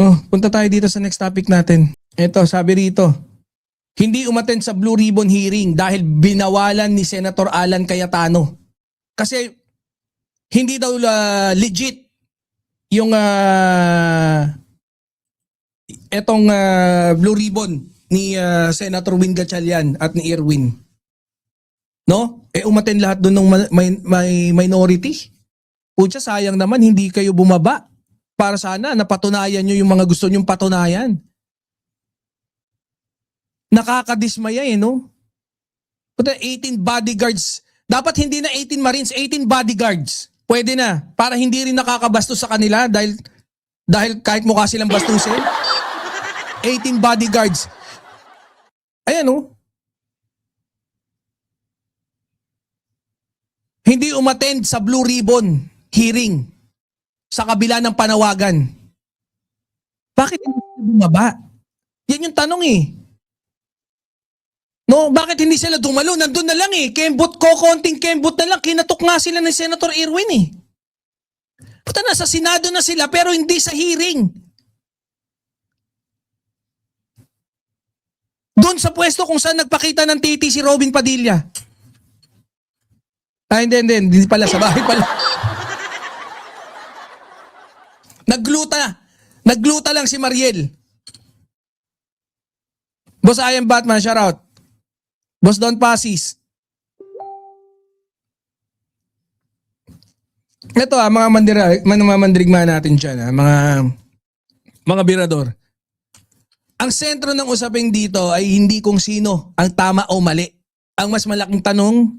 Oh, punta tayo dito sa next topic natin. Ito, sabi rito, hindi umattend sa Blue Ribbon hearing dahil binawalan ni Senator Alan Cayetano. Kasi hindi daw legit yung etong Blue Ribbon ni Senator Win Gatchalian at ni Erwin. No? Umattend lahat doon ng may minority. Pucha, sayang naman hindi kayo bumaba. Para sana napatunayan nyo yung mga gusto nyong patunayan. Nakakadismaya no? Puta, 18 bodyguards. Dapat hindi na 18 Marines, 18 bodyguards. Pwede na. Para hindi rin nakakabastos sa kanila dahil kahit mukha silang bastusin. 18 bodyguards. Ayan Hindi umattend sa Blue Ribbon hearing sa kabila ng panawagan. Bakit hindi bumaba? Yan yung tanong No, bakit hindi sila dumalo? Nandun na lang konting kembot na lang. Kinatok nga sila ni Senator Erwin Puta, nasa Senado na sila pero hindi sa hearing. Doon sa pwesto kung saan nagpakita ng titi si Robin Padilla. Hindi pala, sa bahay pala. Nagluta lang si Mariel. Boss I am Batman, shout out. Boss Don Pasis. Ito mga mandirigma natin dyan mga birador. Ang sentro ng usaping dito ay hindi kung sino ang tama o mali. Ang mas malaking tanong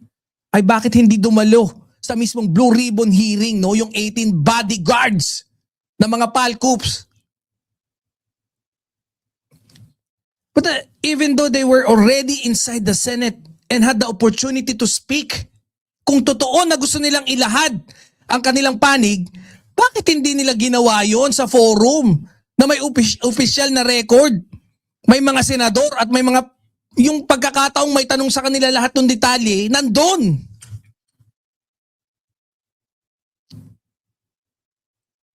ay bakit hindi dumalo sa mismong Blue Ribbon hearing, no? Yung 18 bodyguards na mga palcoops. But even though they were already inside the Senate and had the opportunity to speak, kung totoo na gusto nilang ilahad ang kanilang panig, bakit hindi nila ginawa yon sa forum na may official na record? May mga senador at may mga yung pagkakataong may tanong sa kanila lahat ng detalye, nandun.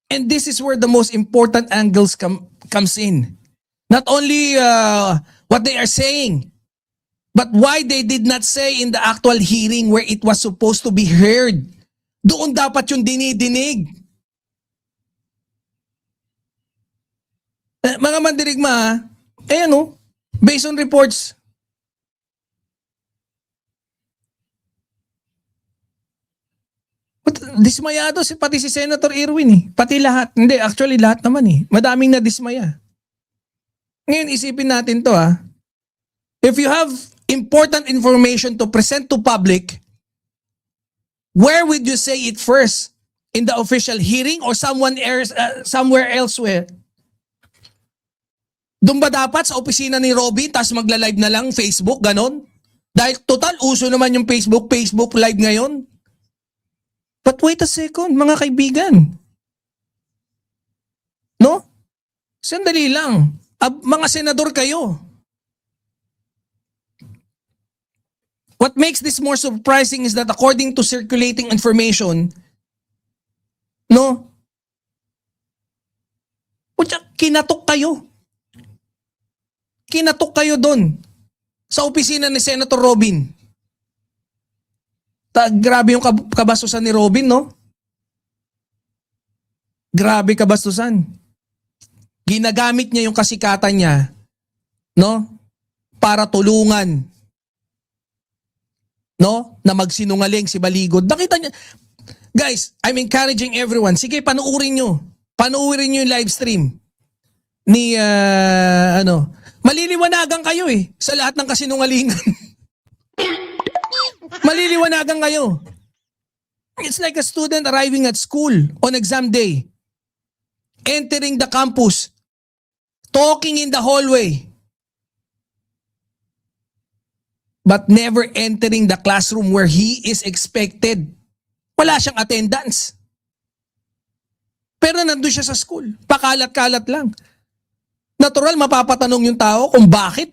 And this is where the most important angles comes in. Not only what they are saying, but why they did not say in the actual hearing where it was supposed to be heard. Doon dapat yung dinidinig. Mga mandirigma, based on reports, dismayado pati si Senator Erwin Pati lahat. Hindi, actually lahat naman Madaming nadismaya. Ngayon isipin natin to If you have important information to present to public, where would you say it first? In the official hearing or somewhere elsewhere? Doon ba dapat sa opisina ni Robin tas magla-live na lang Facebook, ganon? Dahil total uso naman yung Facebook live ngayon. But wait a second, mga kaibigan. No? Sandali lang. Mga senador kayo. What makes this more surprising is that according to circulating information, kinatok kayo. Kinatok kayo doon sa opisina ni Senator Robin. Grabe yung kabastusan ni Robin, no? Grabe kabastusan. Ginagamit niya yung kasikatan niya, para tulungan, na magsinungaling si Baligod. Nakita niya, guys, I'm encouraging everyone. Sige, panuorin nyo. Panuorin nyo yung live stream ni, maliliwanagan kayo sa lahat ng kasinungalingan. Maliliwanagan kayo. It's like a student arriving at school on exam day, entering the campus, talking in the hallway, but never entering the classroom where he is expected. Wala siyang attendance. Pero nandun siya sa school. Pakalat-kalat lang. Natural, mapapatanong yung tao kung bakit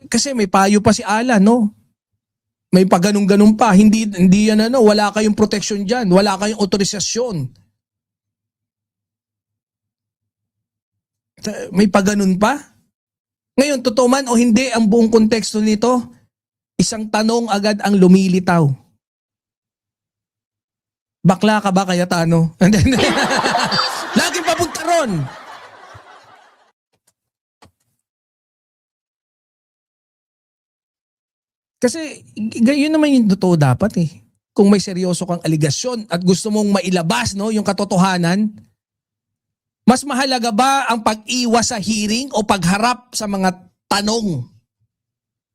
Kasi may payo pa si Alan, no? May paganong-ganong pa. Hindi yan ano, wala kayong protection diyan, wala kayong otorisasyon. May paganon pa? Ngayon, totoo man o hindi ang buong konteksto nito, isang tanong agad ang lumilitaw. Bakla ka ba, Cayetano? Lagi papunta ron. Kasi yun naman yung totoo dapat eh. Kung may seryoso kang aligasyon at gusto mong mailabas, no, yung katotohanan, mas mahalaga ba ang pag-iwas sa hearing o pagharap sa mga tanong?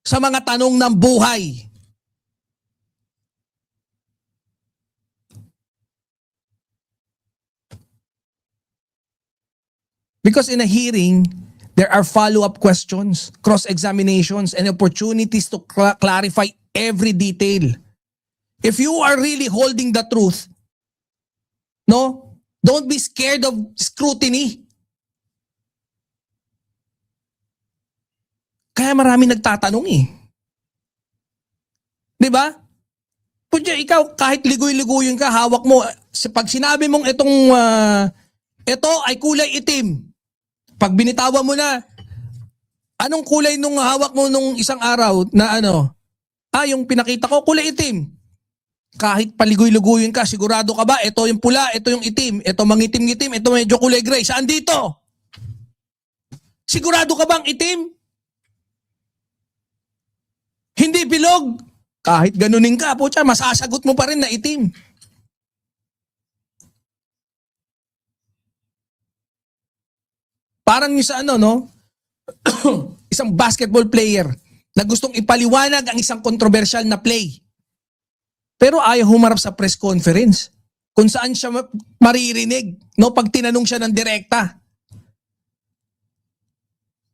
Sa mga tanong ng buhay? Because in a hearing, there are follow-up questions, cross-examinations, and opportunities to clarify every detail. If you are really holding the truth, no, don't be scared of scrutiny. Kaya marami nagtatanong eh. Di ba? Punya, ikaw kahit ligoy-ligoyin ka, hawak mo, pag sinabi mong ito ay kulay itim, pag binitawan mo na, anong kulay nung hawak mo nung isang araw na ano? Yung pinakita ko, kulay itim. Kahit paligoy-ligoyin ka, sigurado ka ba? Ito yung pula, ito yung itim, ito mangitim-ngitim, ito medyo kulay gray. Saan dito? Sigurado ka bang itim? Hindi bilog. Kahit ganunin ka, putya, masasagot mo pa rin na itim. Parang yung sa ano, no? Isang basketball player na gustong ipaliwanag ang isang controversial na play. Pero ayaw humarap sa press conference kung saan siya maririnig, no? Pag tinanong siya ng direkta.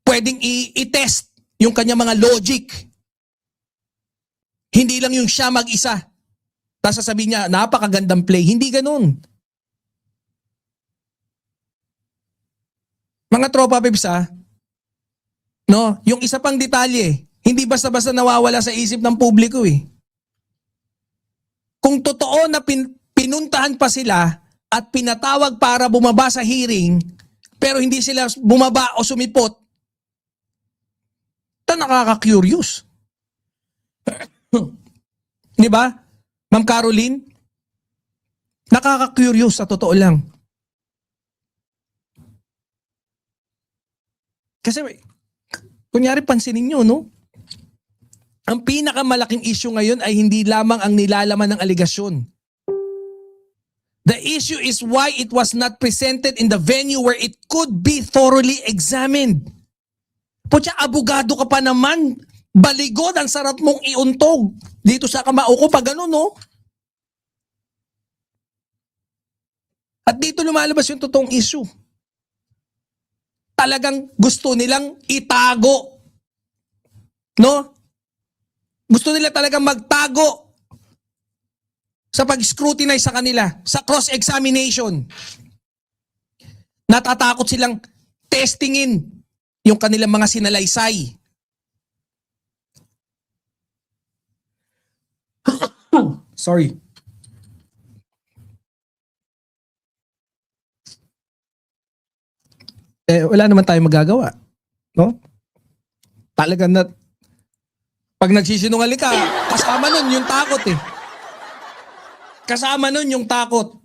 Pwedeng i-test yung kanya mga logic. Hindi lang yung siya mag-isa. Tapos sasabihin niya, napakagandang play. Hindi ganun. Mga tropa Pebs, no? Yung isa pang detalye, hindi basta-basta nawawala sa isip ng publiko eh. Kung totoo na pinuntahan pa sila at pinatawag para bumaba sa hearing, pero hindi sila bumaba o sumipot, ito nakaka-curious. Di ba? Ma'am Caroline? Nakaka-curious sa totoo lang. Kasi, kunyari pansinin nyo, no? Ang pinakamalaking issue ngayon ay hindi lamang ang nilalaman ng aligasyon. The issue is why it was not presented in the venue where it could be thoroughly examined. Putya, abogado ka pa naman. Baligod, ang sarap mong iuntog. Dito sa kamao ko, pag ano, no? At dito lumalabas yung totoong issue. Talagang gusto nilang itago. No? Gusto nila talagang magtago sa pag-scrutinize sa kanila, sa cross-examination. Natatakot silang testingin yung kanilang mga sinalaysay. Sorry. Wala naman tayong magagawa. No? Talagang na, pag nagsisinungaling ka, kasama nun yung takot eh. Kasama nun yung takot.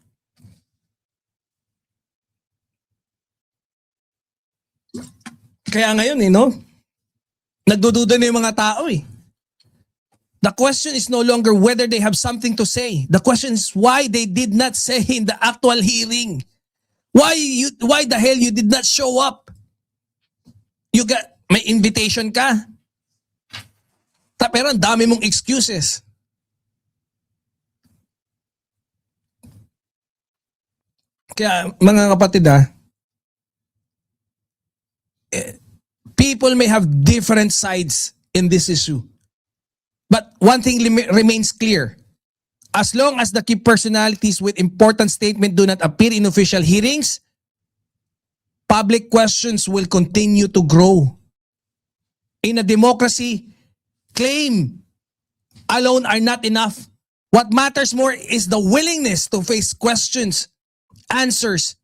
Kaya ngayon eh, no? Nagdududa na yung mga tao eh. The question is no longer whether they have something to say. The question is why they did not say in the actual hearing. Why the hell you did not show up? May invitation ka. Pero ang dami mong excuses. Kaya mga kapatid people may have different sides in this issue. But one thing remains clear. As long as the key personalities with important statement do not appear in official hearings, public questions will continue to grow. in a democracy, claim alone are not enough. What matters more is the willingness to face questions, answers,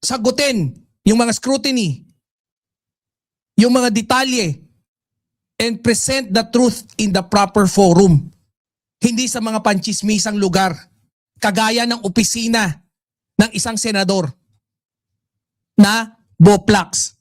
sagutin yung mga scrutiny, yung mga detalye, and present the truth in the proper forum. Hindi sa mga panchismisang lugar, kagaya ng opisina ng isang senador na Boplax.